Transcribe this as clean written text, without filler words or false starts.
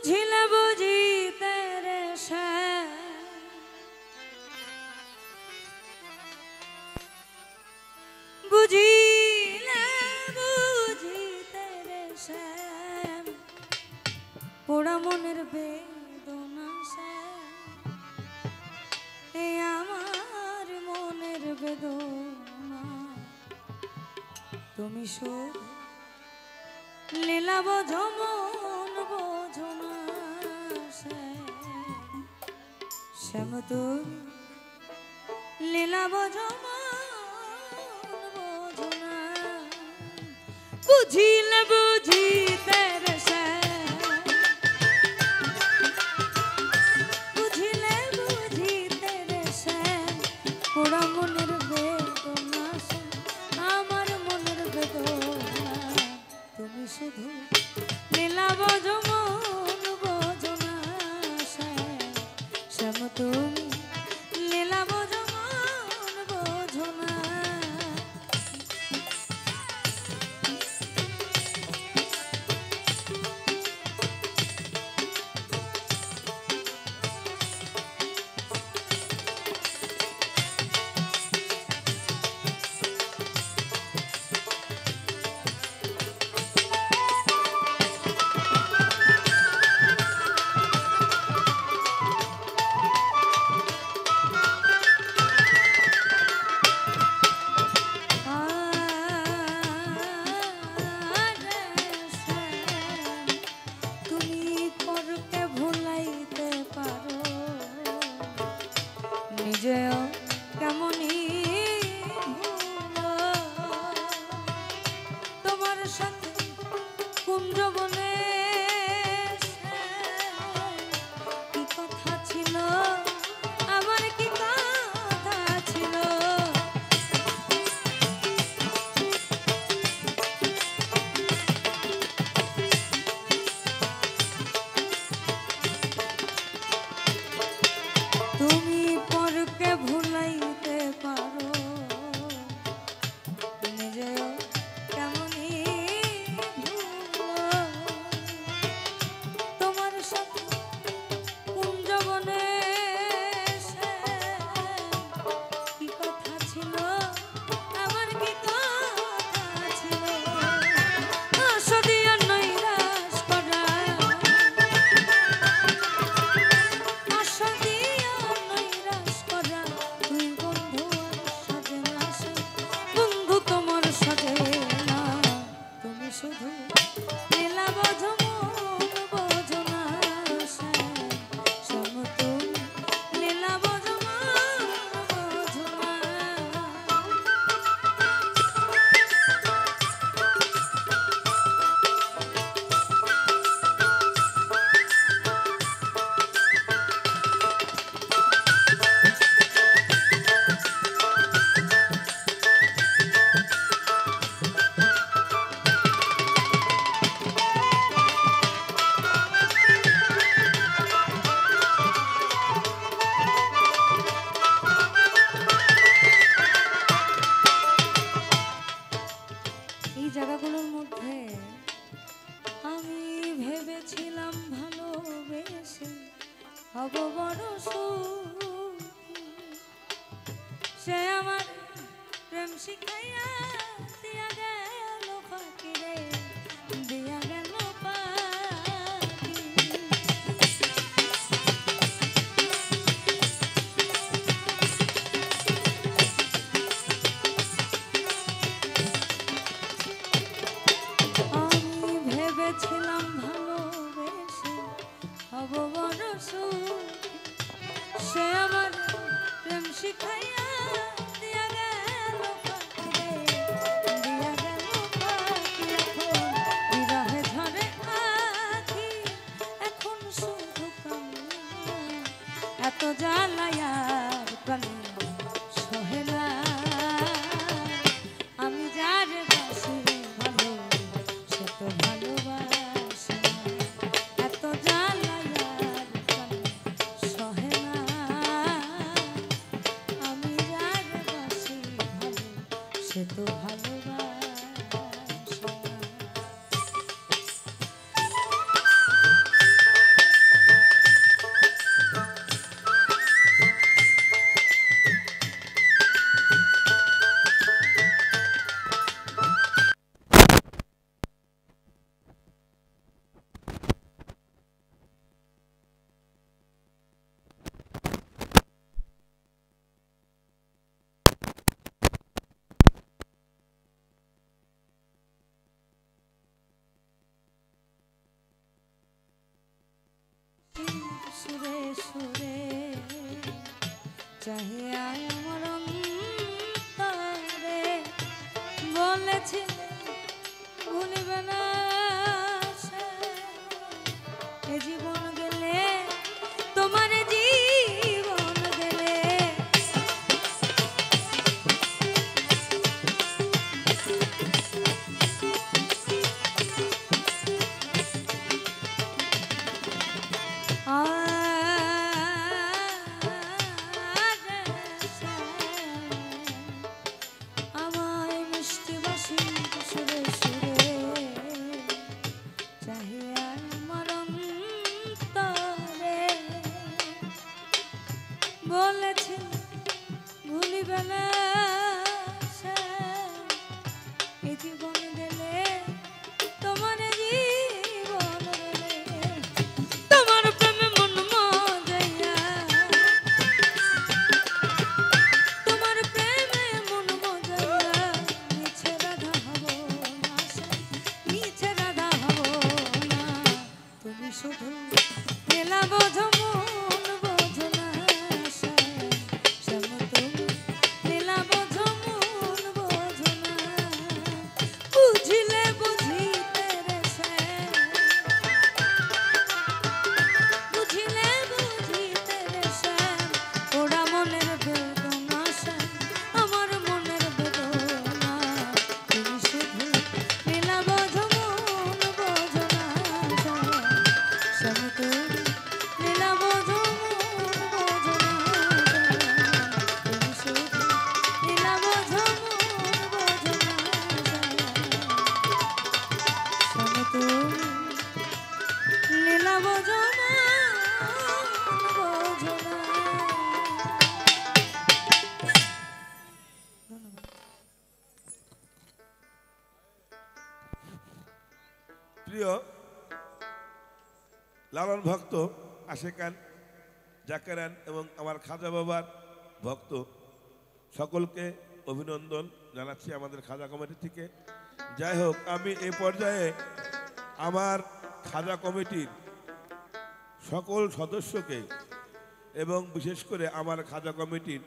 বুঝিলে বুঝিতে রে শ্যাম, বুঝিলে বুঝিতে রে শ্যাম, পোড়া মনের বেদনা শ্যাম, এই আমার মনের বেদনা তুমি শুধু লীলা বোঝো মন বোঝো না শ্যাম, তুমি লীলা বোঝো মন বোঝো না, বুঝিলে বুঝিতে রে শ্যাম, বুঝিলে বুঝিতে রে শ্যাম, পোড়া মনের বেদনা শ্যাম, আমার মনের বেদনা তুমি শুধু লীলা বোঝো মন বোঝো না শ্যাম, শ্যাম তুমি লীলা বোঝো মন বোঝো না। নিজেও কেমনই ভুলো, তোমার সাথে কুঞ্জবনে কি কথা ছিল, আমার কি কথা ছিল, তুমি পরকে ভুলাইতে পারো, নিজেও কেমনই ভুলো, তোমার সাথে কুঞ্জবনে কি কথা ছিল, আমার কি কথা ছিল, আশা দিয়া নৈরাশ করা, আশা দিয়া নৈরাশ করা, তুই বন্ধু সাজে না বন্ধু তোমার সাজে না, তুমি শুধু লীলা বোঝো মন বোঝো না শ্যাম, শ্যাম তুমি লীলা বোঝো মন বোঝো না। এই জায়গাগুলোর মধ্যে আমি ভেবেছিলাম ভালোবেসে হব বড় সুখী, সে আমার প্রেম শিখাইয়া দিয়া গেল ফাঁকি রে, দিয়া গেল ফাঁকি, আমি ভেবেছিলাম ভালোবেসে হব বড় সুখী, সে আমার প্রেম শিখাইয়া দিয়া গেল ফাঁকি রে, দিয়া গেল ফাঁকি, এখন বিরহে ঝরে আখি, এখন শুধু কান্না, এত জ্বালায়ার প্রাণে সহে না, আমি যার বাসি ভালো সে তো ভালোবাসে না, এত জ্বালায়ার প্রাণে সহে না, আমি যার বাসি ভালো সে তো ভালোবাসে না। চাহিয়া আমার অন্তরে বলেছিলে ভুলিবে না সে। এ জীবন গেলে তোমার জীবন গেলে আমায় মিষ্টি বাসি সুরে সুরে চাহিয়া আমার অন্তরে বলেছে ভুলিবে না সে। এই জীবন গেলে তোমার জীবন গেলে তোমার প্রেমে মন মজাইয়া তোমার প্রেমে মন মজাইয়া মিছে রাধা হব না সে, মিছে রাধা হব না। তুমি শুধু মেলা বোঝো মন বোঝো না সে, শ্যাম তুমি মেলা বোঝো মন বোঝো না। বুঝিলে বুঝিতে রে সে, বুঝিলে বুঝিতে রে সে, ওরা মনের বেদনা সে, আমার মনের বেদনা। তুমি শুধু মেলা বোঝো মন বোঝো না সে, শ্যাম তুমি মেলা বোঝো মন বোঝো না সে, তুমি শুধু মেলা বোঝো মন বোঝো না সে, শ্যাম তুমি লীলা বোঝো না বোঝো না। প্রিয় লালন ভক্ত আশেকান জাকেরান এবং আমার খাজা বাবার ভক্ত সকলকে অভিনন্দন জানাচ্ছি আমাদের খাজা কমিটি থেকে। যাই হোক, আমি এই পর্যায়ে আমার খাজা কমিটির সকল সদস্যকে এবং বিশেষ করে আমার খাজা কমিটির